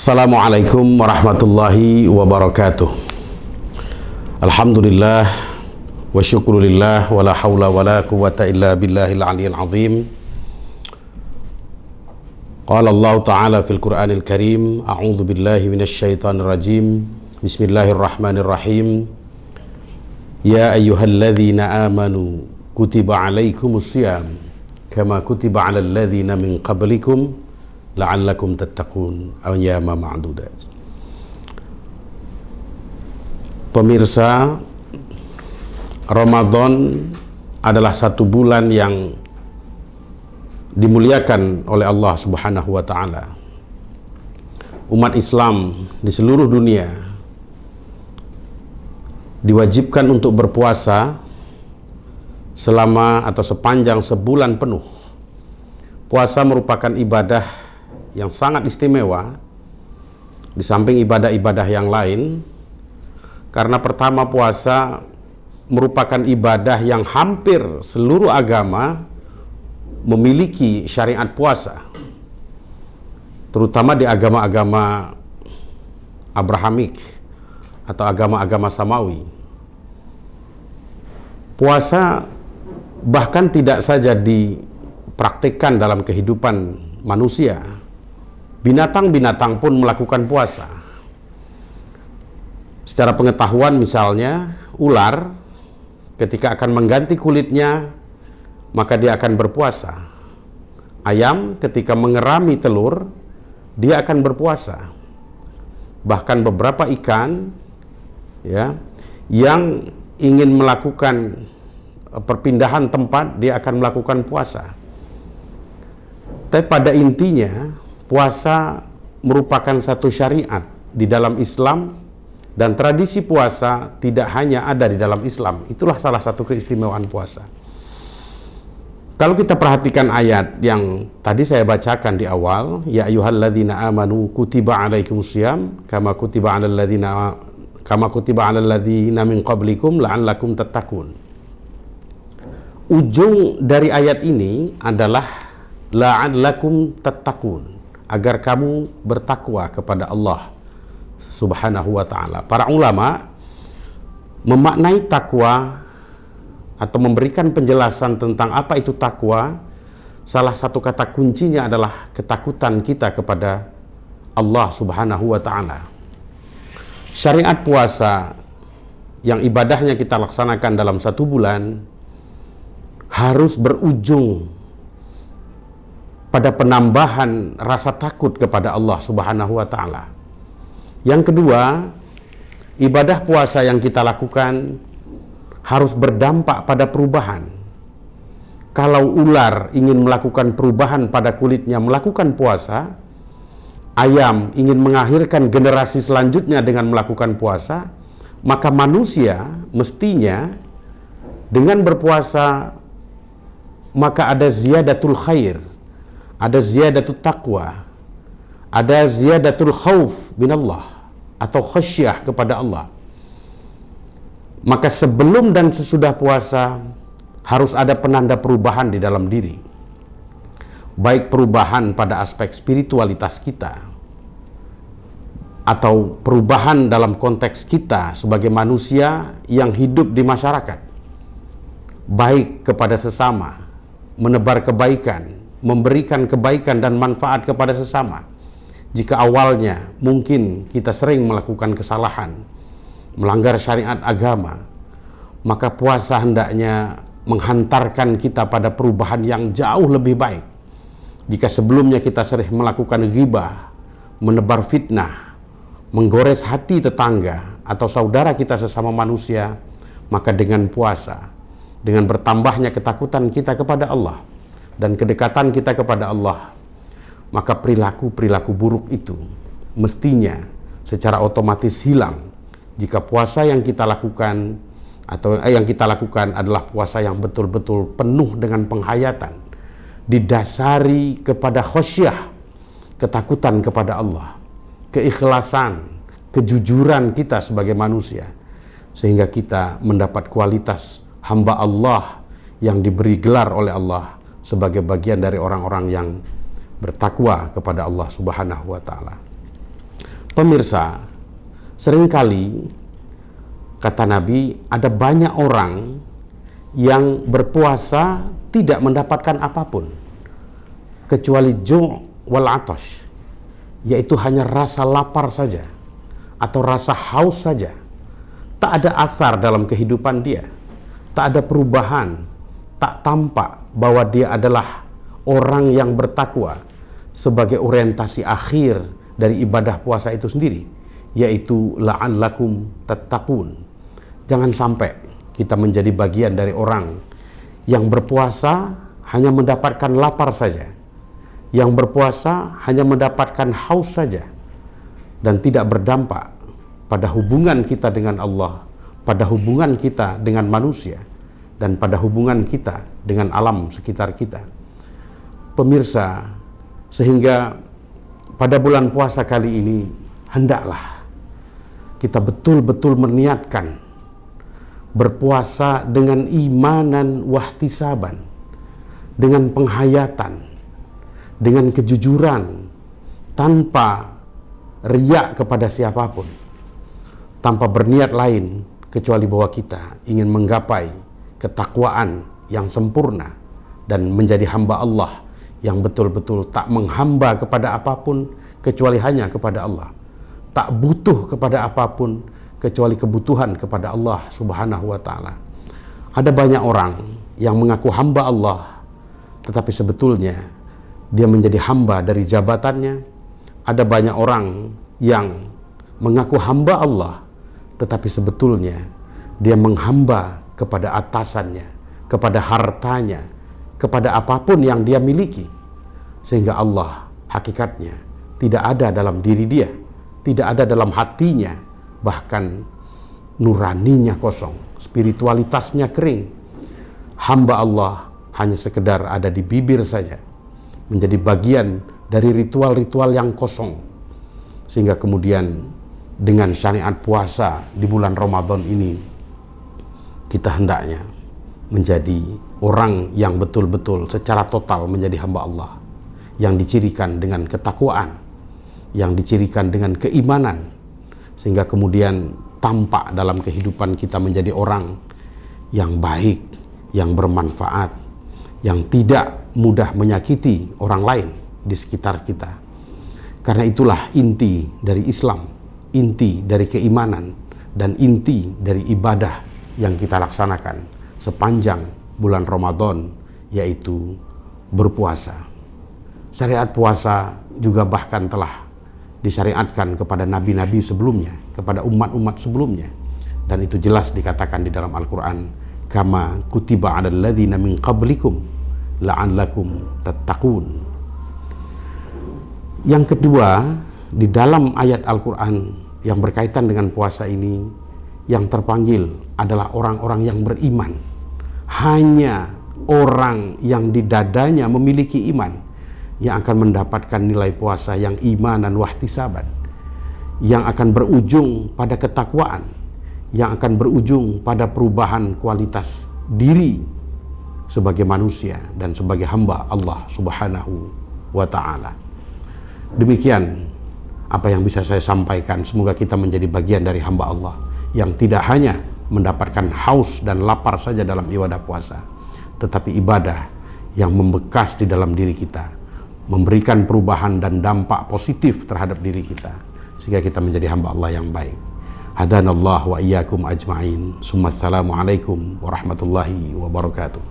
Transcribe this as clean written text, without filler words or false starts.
Assalamualaikum warahmatullahi wabarakatuh. Alhamdulillah wa syukrulillah wa la hawla wa la quwwata illa billahil aliyyil azim. Qala Allah Ta'ala fil Qur'anil Karim, a'udzu billahi minasy syaithanir rajim. Bismillahirrahmanirrahim. Ya ayyuhalladzina amanu kutiba alaikumus syiyam kama kutiba alal ladzina min qablikum la'allakum tattaqun ayyama ma'dudat. Pemirsa, Ramadan adalah satu bulan yang dimuliakan oleh Allah Subhanahu wa ta'ala. Umat Islam di seluruh dunia diwajibkan untuk berpuasa selama atau sepanjang sebulan penuh. Puasa merupakan ibadah yang sangat istimewa di samping ibadah-ibadah yang lain, karena pertama, puasa merupakan ibadah yang hampir seluruh agama memiliki syariat puasa, terutama di agama-agama Abrahamik atau agama-agama Samawi. Puasa bahkan tidak saja dipraktikkan dalam kehidupan manusia, binatang-binatang pun melakukan puasa. Secara pengetahuan, misalnya ular ketika akan mengganti kulitnya maka dia akan berpuasa. Ayam ketika mengerami telur dia akan berpuasa. Bahkan beberapa ikan ya yang ingin melakukan perpindahan tempat dia akan melakukan puasa. Tapi pada intinya puasa merupakan satu syariat di dalam Islam, dan tradisi puasa tidak hanya ada di dalam Islam. Itulah salah satu keistimewaan puasa. Kalau kita perhatikan ayat yang tadi saya bacakan di awal, ya ayyuhalladzina amanu kutiba alaikumussyiyam kama kutiba alal ladzina min qablikum la'allakum tattaqun. Ujung dari ayat ini adalah la'allakum tattaqun, agar kamu bertakwa kepada Allah Subhanahu wa ta'ala. Para ulama memaknai takwa atau memberikan penjelasan tentang apa itu takwa. Salah satu kata kuncinya adalah ketakutan kita kepada Allah Subhanahu wa ta'ala. Syariat puasa yang ibadahnya kita laksanakan dalam satu bulan harus berujung pada penambahan rasa takut kepada Allah Subhanahu wa ta'ala. Yang kedua, ibadah puasa yang kita lakukan harus berdampak pada perubahan. Kalau ular ingin melakukan perubahan pada kulitnya melakukan puasa, ayam ingin mengakhirkan generasi selanjutnya dengan melakukan puasa, maka manusia mestinya dengan berpuasa maka ada ziyadatul khair, ada ziyadatul taqwa, ada ziyadatul khauf binallah atau khasyah kepada Allah. Maka sebelum dan sesudah puasa harus ada penanda perubahan di dalam diri. Baik perubahan pada aspek spiritualitas kita atau perubahan dalam konteks kita sebagai manusia yang hidup di masyarakat. Baik kepada sesama, menebar kebaikan, memberikan kebaikan dan manfaat kepada sesama. Jika awalnya mungkin kita sering melakukan kesalahan, melanggar syariat agama, maka puasa hendaknya menghantarkan kita pada perubahan yang jauh lebih baik. Jika sebelumnya kita sering melakukan ghibah, menebar fitnah, menggores hati tetangga atau saudara kita sesama manusia, maka dengan puasa, dengan bertambahnya ketakutan kita kepada Allah dan kedekatan kita kepada Allah, maka perilaku-perilaku buruk itu mestinya secara otomatis hilang jika puasa yang kita lakukan adalah puasa yang betul-betul penuh dengan penghayatan, didasari kepada khasyah, ketakutan kepada Allah, keikhlasan, kejujuran kita sebagai manusia, sehingga kita mendapat kualitas hamba Allah yang diberi gelar oleh Allah sebagai bagian dari orang-orang yang bertakwa kepada Allah Subhanahu wa ta'ala. Pemirsa, seringkali kata Nabi, ada banyak orang yang berpuasa tidak mendapatkan apapun kecuali ju' wal atash, yaitu hanya rasa lapar saja atau rasa haus saja. Tak ada athar dalam kehidupan dia, tak ada perubahan, tak tampak bahwa dia adalah orang yang bertakwa sebagai orientasi akhir dari ibadah puasa itu sendiri, yaitu la'allakum tattaqun. Jangan sampai kita menjadi bagian dari orang yang berpuasa hanya mendapatkan lapar saja, yang berpuasa hanya mendapatkan haus saja, dan tidak berdampak pada hubungan kita dengan Allah, pada hubungan kita dengan manusia, dan pada hubungan kita dengan alam sekitar kita. Pemirsa, sehingga pada bulan puasa kali ini hendaklah kita betul-betul meniatkan berpuasa dengan imanan wahtisaban, dengan penghayatan, dengan kejujuran, tanpa riak kepada siapapun, tanpa berniat lain kecuali bahwa kita ingin menggapai ketakwaan yang sempurna dan menjadi hamba Allah yang betul-betul tak menghamba kepada apapun kecuali hanya kepada Allah, tak butuh kepada apapun kecuali kebutuhan kepada Allah Subhanahu wa ta'ala. Ada banyak orang yang mengaku hamba Allah, tetapi sebetulnya dia menjadi hamba dari jabatannya. Ada banyak orang yang mengaku hamba Allah, tetapi sebetulnya dia menghamba kepada atasannya, kepada hartanya, kepada apapun yang dia miliki. Sehingga Allah hakikatnya tidak ada dalam diri dia, tidak ada dalam hatinya, bahkan nuraninya kosong, spiritualitasnya kering. Hamba Allah hanya sekedar ada di bibir saja, menjadi bagian dari ritual-ritual yang kosong. Sehingga kemudian dengan syariat puasa di bulan Ramadan ini, kita hendaknya menjadi orang yang betul-betul secara total menjadi hamba Allah, yang dicirikan dengan ketakwaan, yang dicirikan dengan keimanan, sehingga kemudian tampak dalam kehidupan kita menjadi orang yang baik, yang bermanfaat, yang tidak mudah menyakiti orang lain di sekitar kita. Karena itulah inti dari Islam, inti dari keimanan, dan inti dari ibadah yang kita laksanakan sepanjang bulan Ramadan, yaitu berpuasa. Syariat puasa juga bahkan telah disyariatkan kepada nabi-nabi sebelumnya, kepada umat-umat sebelumnya, dan itu jelas dikatakan di dalam Al-Quran, kama kutiba 'alal ladzina min qablikum la'allakum tattaqun. Yang kedua, di dalam ayat Al-Quran yang berkaitan dengan puasa ini, yang terpanggil adalah orang-orang yang beriman. Hanya orang yang di dadanya memiliki iman yang akan mendapatkan nilai puasa yang imanan wahtisaban, yang akan berujung pada ketakwaan, yang akan berujung pada perubahan kualitas diri sebagai manusia dan sebagai hamba Allah Subhanahu wa ta'ala. Demikian apa yang bisa saya sampaikan. Semoga kita menjadi bagian dari hamba Allah yang tidak hanya mendapatkan haus dan lapar saja dalam ibadah puasa, tetapi ibadah yang membekas di dalam diri kita, memberikan perubahan dan dampak positif terhadap diri kita, sehingga kita menjadi hamba Allah yang baik. Hadanallah wa iyyakum ajma'in. Assalamualaikum warahmatullahi wabarakatuh.